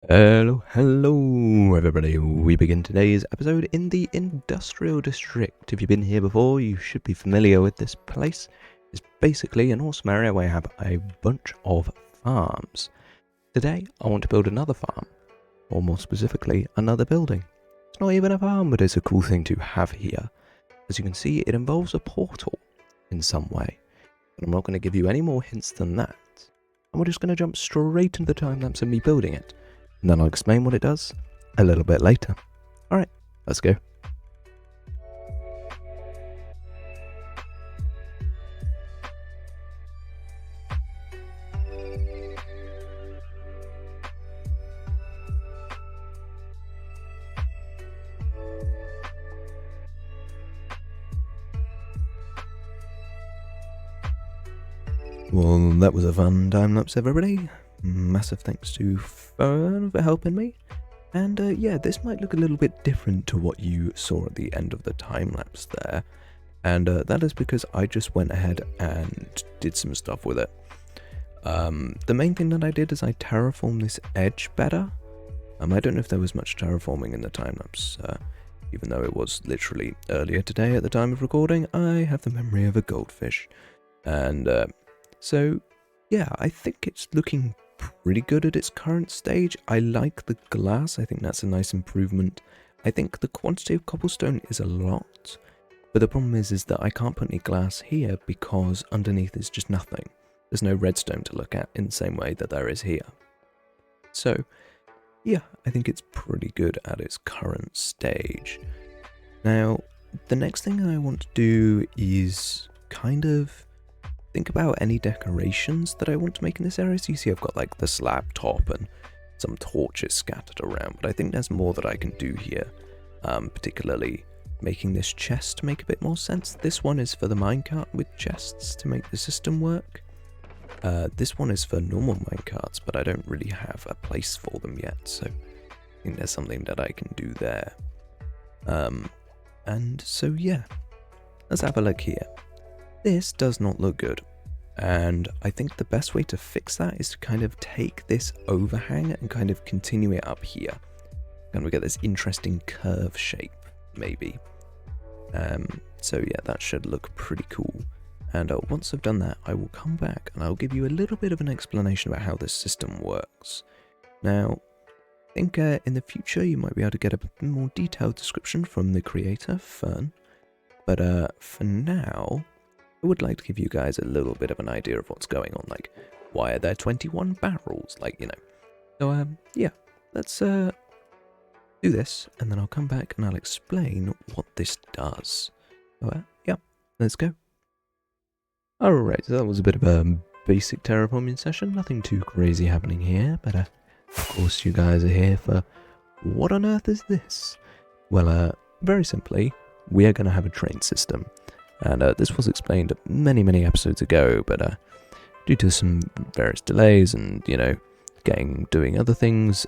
Hello everybody. We begin today's episode in the Industrial District. If you've been here before, you should be familiar with this place. It's basically an awesome area where you have a bunch of farms. Today, I want to build another farm, or more specifically, another building. It's not even a farm, but it's a cool thing to have here. As you can see, it involves a portal in some way. But I'm not going to give you any more hints than that. And we're just going to jump straight into the time lapse of me building it. And then I'll explain what it does a little bit later. Alright, let's go. Well, that was a fun time lapse, everybody. Massive thanks to Fern for helping me. And yeah, this might look a little bit different to what you saw at the end of the time lapse there. And that is because I just went ahead and did some stuff with it. The main thing that I did is I terraformed this edge better. I don't know if there was much terraforming in the time lapse, even though it was literally earlier today at the time of recording. I have the memory of a goldfish. And so yeah, I think it's looking pretty good at its current stage. I like the glass. I think that's a nice improvement. I think the quantity of cobblestone is a lot, but the problem is that I can't put any glass here because underneath is just nothing. There's no redstone to look at in the same way that there is here. So yeah, I think it's pretty good at its current stage. Now, the next thing I want to do is kind of think about any decorations that I want to make in this area. So you see I've got like the slab top and some torches scattered around, but I think there's more that I can do here, particularly making this chest make a bit more sense. This one is for the minecart with chests to make the system work. This one is for normal minecarts, but I don't really have a place for them yet, so I think there's something that I can do there. And so yeah, let's have a look here. This does not look good, and I think the best way to fix that is to kind of take this overhang and kind of continue it up here. And we get this interesting curve shape, maybe. So yeah, that should look pretty cool. And once I've done that, I will come back and I'll give you a little bit of an explanation about how this system works. Now, I think in the future you might be able to get a bit more detailed description from the creator, Fern. But for now, I would like to give you guys a little bit of an idea of what's going on, like, why are there 21 barrels, like, you know. So, yeah, let's do this, and then I'll come back and I'll explain what this does. So, yeah, let's go. Alright, so that was a bit of a basic terraforming session, nothing too crazy happening here, but, of course you guys are here for, what on earth is this? Well, very simply, we are going to have a train system. And this was explained many episodes ago, but due to some various delays and, you know, doing other things,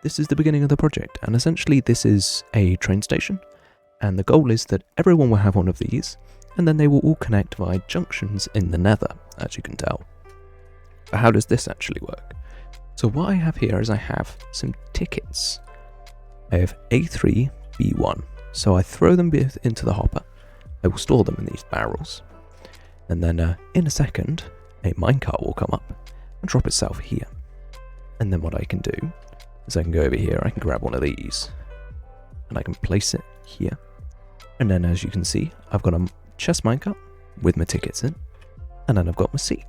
this is the beginning of the project. And essentially this is a train station, and the goal is that everyone will have one of these, and then they will all connect via junctions in the nether, as you can tell. But how does this actually work? So what I have here is I have some tickets. I have A3, B1. So I throw them into the hopper. I will store them in these barrels, and then in a second, a minecart will come up and drop itself here. And then what I can do is I can go over here, I can grab one of these, and I can place it here. And then as you can see, I've got a chest minecart with my tickets in, and then I've got my seat.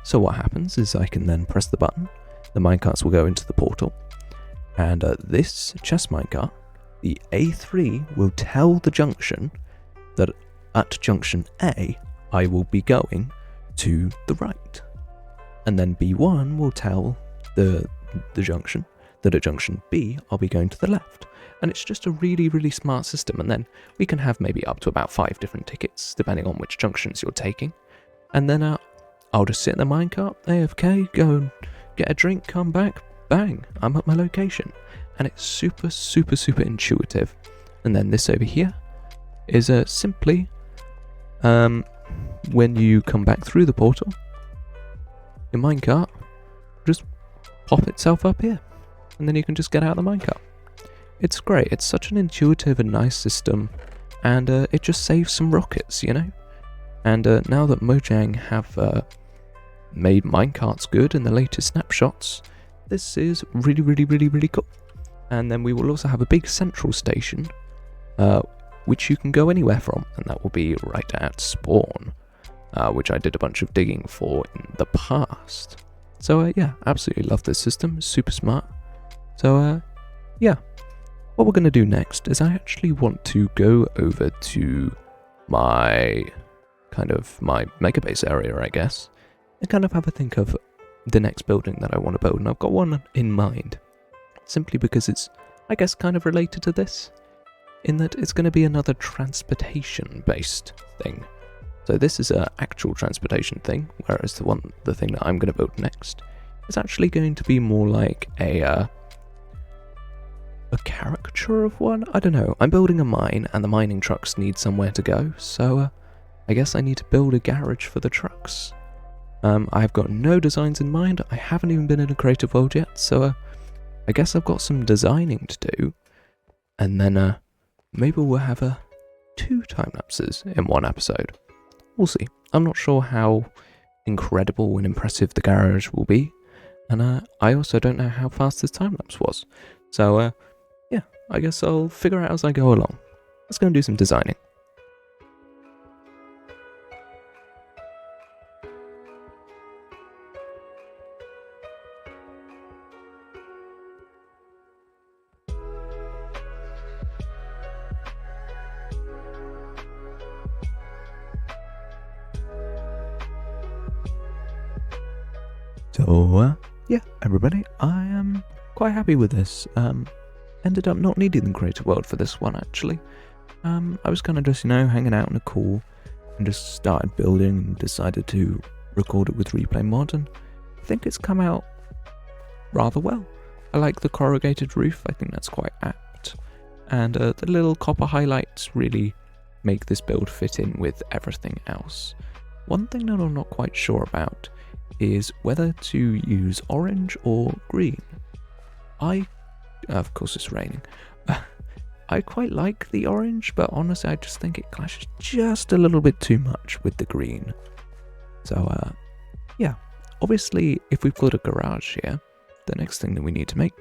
So what happens is I can then press the button, the minecarts will go into the portal, and this chest minecart, the A3, will tell the junction that at junction A, I will be going to the right. And then B1 will tell the junction that at junction B, I'll be going to the left. And it's just a really smart system. And then we can have maybe up to about 5 different tickets, depending on which junctions you're taking. And then I'll just sit in the minecart, AFK, go and get a drink, come back, bang, I'm at my location. And it's super intuitive. And then this over here is simply when you come back through the portal, your minecart just pop itself up here. and then you can just get out of the minecart. It's great. It's such an intuitive and nice system, and it just saves some rockets, you know? And now that Mojang have made minecarts good in the latest snapshots, this is really, really, really, really cool. And then we will also have a big central station, which you can go anywhere from, and that will be right at spawn, which I did a bunch of digging for in the past. So yeah, absolutely love this system, super smart. So yeah, what we're going to do next is I actually want to go over to my mega base area, I guess, and kind of have a think of the next building that I want to build, and I've got one in mind, simply because it's, I guess, kind of related to this, in that it's going to be another transportation-based thing. So this is an actual transportation thing, whereas the thing that I'm going to build next is actually going to be more like a caricature of one? I don't know. I'm building a mine, and the mining trucks need somewhere to go, so I guess I need to build a garage for the trucks. I've got no designs in mind. I haven't even been in a creative world yet, so I guess I've got some designing to do, and then maybe we'll have 2 time lapses in one episode. We'll see. I'm not sure how incredible and impressive the garage will be, and I also don't know how fast this time lapse was. So yeah, I guess I'll figure out as I go along. Let's go and do some designing. So, yeah, everybody, I am quite happy with this. Ended up not needing the creative world for this one, actually. I was kind of just, hanging out in a call and just started building and decided to record it with Replay Mod, and I think it's come out rather well. I like the corrugated roof. I think that's quite apt. And the little copper highlights really make this build fit in with everything else. One thing that I'm not quite sure about is whether to use orange or green. Of course it's raining. I quite like the orange, but honestly I just think it clashes just a little bit too much with the green. So yeah, obviously if we've got a garage here, the next thing that we need to make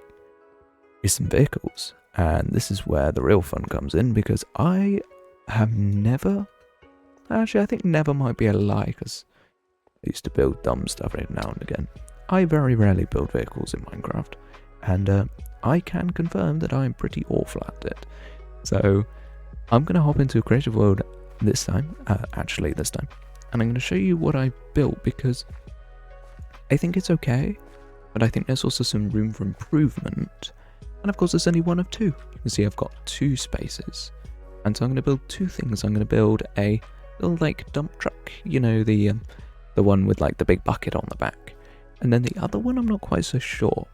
is some vehicles. And this is where the real fun comes in, because I have never, actually I think never might be a lie, because I used to build dumb stuff every now and again. I very rarely build vehicles in Minecraft, and I can confirm that I'm pretty awful at it. So I'm going to hop into a creative world this time, and I'm going to show you what I built, because I think it's okay, but I think there's also some room for improvement. And of course there's only one of 2. You can see I've got 2 spaces, and so I'm going to build 2 things. I'm going to build a little dump truck, the one with the big bucket on the back. And then the other one, I'm not quite so sure.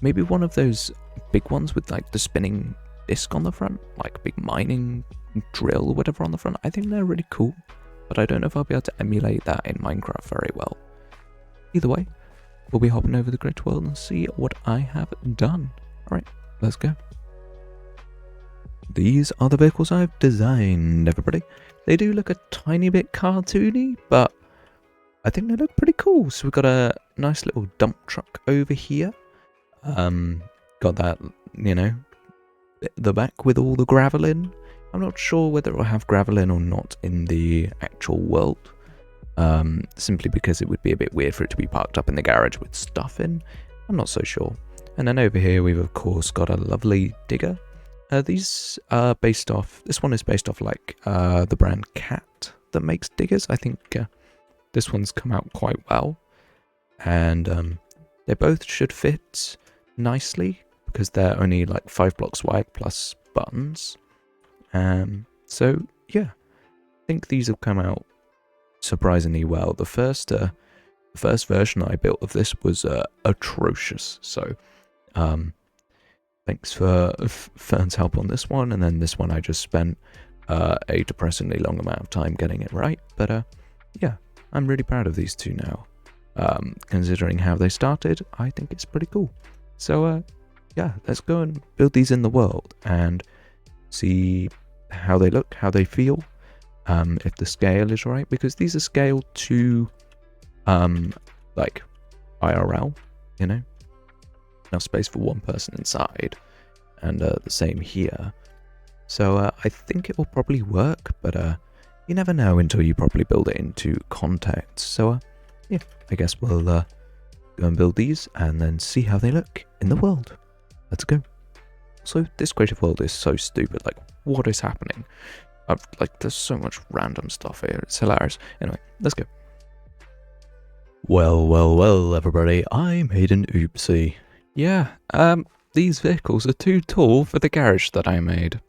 Maybe one of those big ones with the spinning disc on the front, big mining drill or whatever on the front. I think they're really cool, but I don't know if I'll be able to emulate that in Minecraft very well. Either way, we'll be hopping over the Great World and see what I have done. Alright, let's go. These are the vehicles I've designed, everybody. They do look a tiny bit cartoony, but I think they look pretty cool. So we've got a nice little dump truck over here. Got that, the back with all the gravel in. I'm not sure whether it will have gravel in or not in the actual world. Simply because it would be a bit weird for it to be parked up in the garage with stuff in. I'm not so sure. And then over here we've of course got a lovely digger. These are based off, this one is based off the brand Cat that makes diggers. I think this one's come out quite well, and they both should fit nicely because they're only 5 blocks wide plus buttons. So yeah, I think these have come out surprisingly well. The first version I built of this was atrocious. So thanks for Fern's help on this one, and then this one I just spent a depressingly long amount of time getting it right. But yeah. I'm really proud of these 2 now. Considering how they started, I think it's pretty cool. So, yeah, let's go and build these in the world and see how they look, how they feel, if the scale is right, because these are scaled to like IRL, you know, enough space for one person inside, and the same here. So I think it will probably work, but you never know until you properly build it into context. So yeah, I guess we'll go and build these and then see how they look in the world. Let's go. So this creative world is so stupid. Like, what is happening? Like, there's so much random stuff here. It's hilarious. Anyway, let's go. Well, everybody. I made an oopsie. Yeah, these vehicles are too tall for the garage that I made.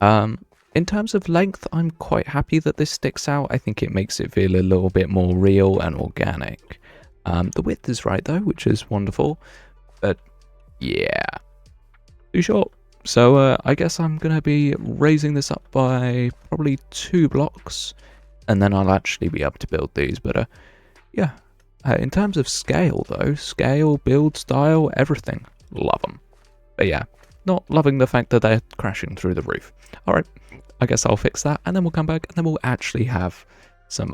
In terms of length, I'm quite happy that this sticks out. I think it makes it feel a little bit more real and organic. The width is right though, which is wonderful. But yeah, too short. So I guess I'm going to be raising this up by probably 2 blocks. And then I'll actually be able to build these. But yeah, in terms of scale though, scale, build style, everything, love them. But yeah, not loving the fact that they're crashing through the roof. Alright, I guess I'll fix that and then we'll come back and then we'll actually have some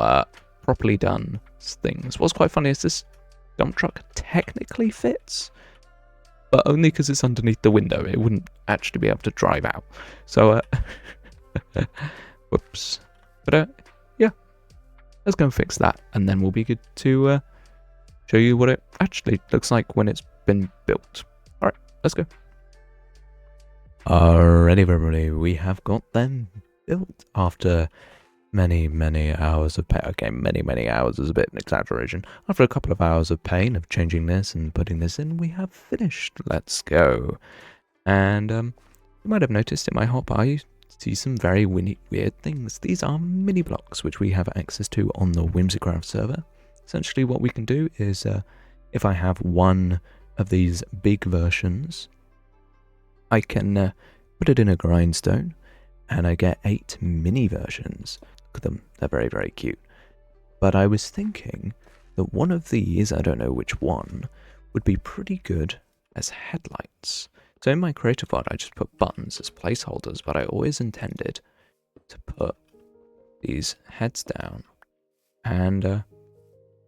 properly done things. What's quite funny is this dump truck technically fits, but only because it's underneath the window. It wouldn't actually be able to drive out. So, whoops. But yeah, let's go and fix that and then we'll be good to show you what it actually looks like when it's been built. Alright, let's go. Alrighty, everybody, we have got them built after many hours of pain. Okay, many hours is a bit an exaggeration. After a couple of hours of pain of changing this and putting this in, we have finished. Let's go. And you might have noticed in my hop, I see some very weird things. These are mini blocks, which we have access to on the Whimsicraft server. Essentially, what we can do is, if I have one of these big versions, I can put it in a grindstone, and I get 8 mini versions. Look at them, they're very cute. But I was thinking that one of these, I don't know which one, would be pretty good as headlights. So in my creative world, I just put buttons as placeholders, but I always intended to put these heads down. And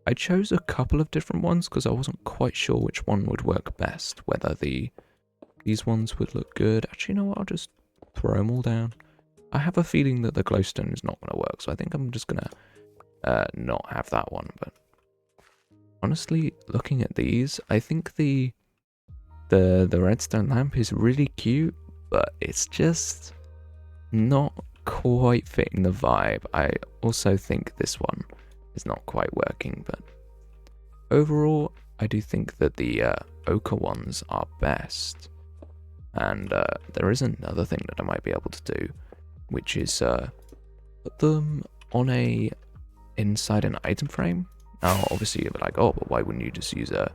I chose a couple of different ones because I wasn't quite sure which one would work best, whether these ones would look good. Actually, you know what? I'll just throw them all down. I have a feeling that the glowstone is not going to work, so I think I'm just going to not have that one. But honestly, looking at these, I think the redstone lamp is really cute, but it's just not quite fitting the vibe. I also think this one is not quite working, but overall, I do think that the ochre ones are best. And there is another thing that I might be able to do, which is put them on inside an item frame. Now, obviously, you're like, oh, but why wouldn't you just use a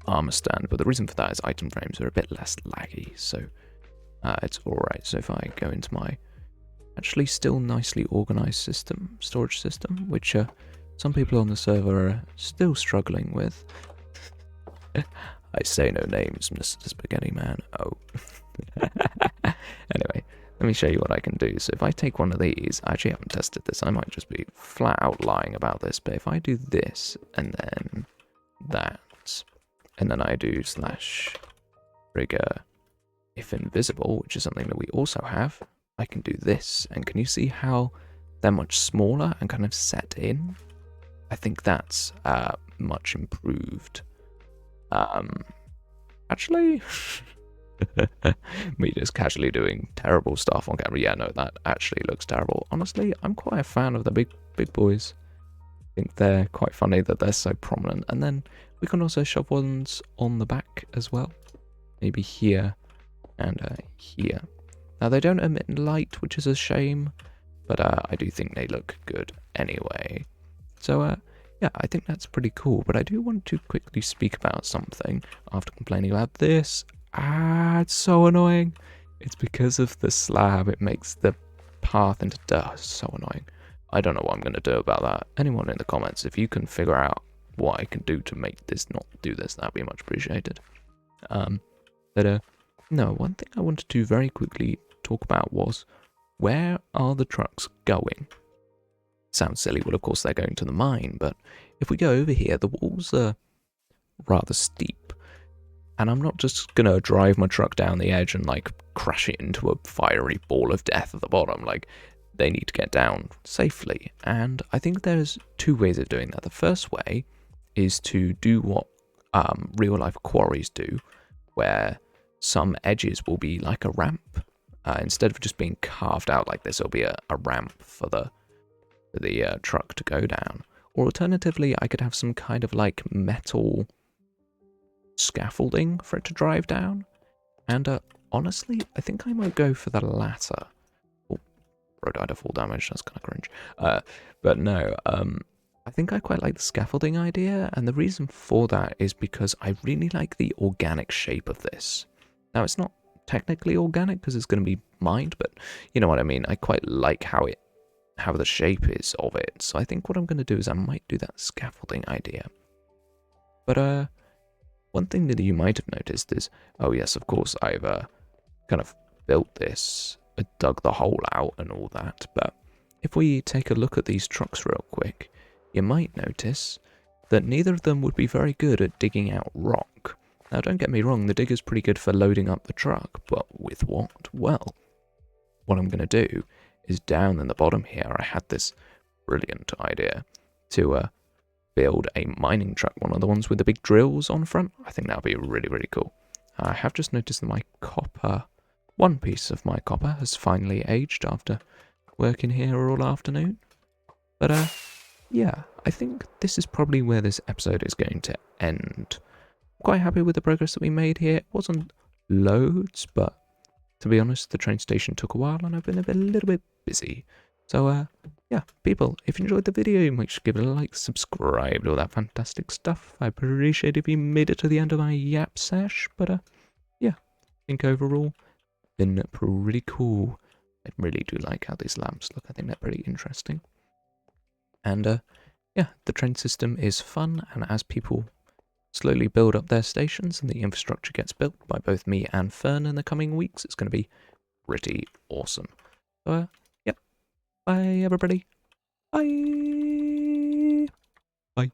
armor stand? But the reason for that is item frames are a bit less laggy, so it's alright. So if I go into my actually still nicely organized storage system, which some people on the server are still struggling with. I say no names, Mr. Spaghetti Man. Oh. Anyway, let me show you what I can do. So if I take one of these, I actually haven't tested this. I might just be flat out lying about this, but if I do this and then that, and then I do /trigger if invisible, which is something that we also have, I can do this. And can you see how they're much smaller and kind of set in? I think that's much improved. Actually, me just casually doing terrible stuff on camera. Yeah, no, that actually looks terrible. Honestly, I'm quite a fan of the big boys. I think they're quite funny that they're so prominent. And then we can also shove ones on the back as well. Maybe here and here. Now, they don't emit light, which is a shame, but I do think they look good anyway. So, yeah, I think that's pretty cool, but I do want to quickly speak about something after complaining about this. It's so annoying. It's because of the slab. It makes the path into dust so annoying. I don't know what I'm going to do about that. Anyone in the comments, if you can figure out what I can do to make this not do this, that'd be much appreciated. No, one thing I wanted to very quickly talk about was, where are the trucks going? Sounds silly, well of course they're going to the mine, but if we go over here, the walls are rather steep. And I'm not just gonna drive my truck down the edge and like crash it into a fiery ball of death at the bottom. Like, they need to get down safely. And I think there's two ways of doing that. The first way is to do what real life quarries do, where some edges will be like a ramp. Instead of just being carved out like this, it'll be a ramp for the truck to go down. Or alternatively, I could have some kind of like metal scaffolding for it to drive down. And honestly, I think I might go for the latter. Oh, bro died of fall damage, that's kind of cringe. But no, I think I quite like the scaffolding idea, and the reason for that is because I really like the organic shape of this. Now, it's not technically organic because it's going to be mined, but you know what I mean. I quite like how the shape is of it. So I think what I'm going to do is I might do that scaffolding idea. But one thing that you might have noticed is, oh yes, of course, I've kind of built this, dug the hole out and all that. But if we take a look at these trucks real quick, you might notice that neither of them would be very good at digging out rock. Now, don't get me wrong, the digger's pretty good for loading up the truck, but with what? Well, what I'm going to do is down in the bottom here, I had this brilliant idea to build a mining truck, one of the ones with the big drills on front. I think that would be really, really cool. I have just noticed that my copper, one piece of my copper has finally aged after working here all afternoon. But yeah, I think this is probably where this episode is going to end. Quite happy with the progress that we made here. It wasn't loads, but to be honest, the train station took a while and I've been a little bit busy. So yeah, people, if you enjoyed the video, make sure to give it a like, subscribe, all that fantastic stuff. I appreciate if you made it to the end of my yap sesh. But yeah, I think overall, been pretty cool. I really do like how these lamps look. I think they're pretty interesting. And yeah, the train system is fun, and as people slowly build up their stations and the infrastructure gets built by both me and Fern in the coming weeks, it's going to be pretty awesome. So yep, bye everybody. Bye. Bye.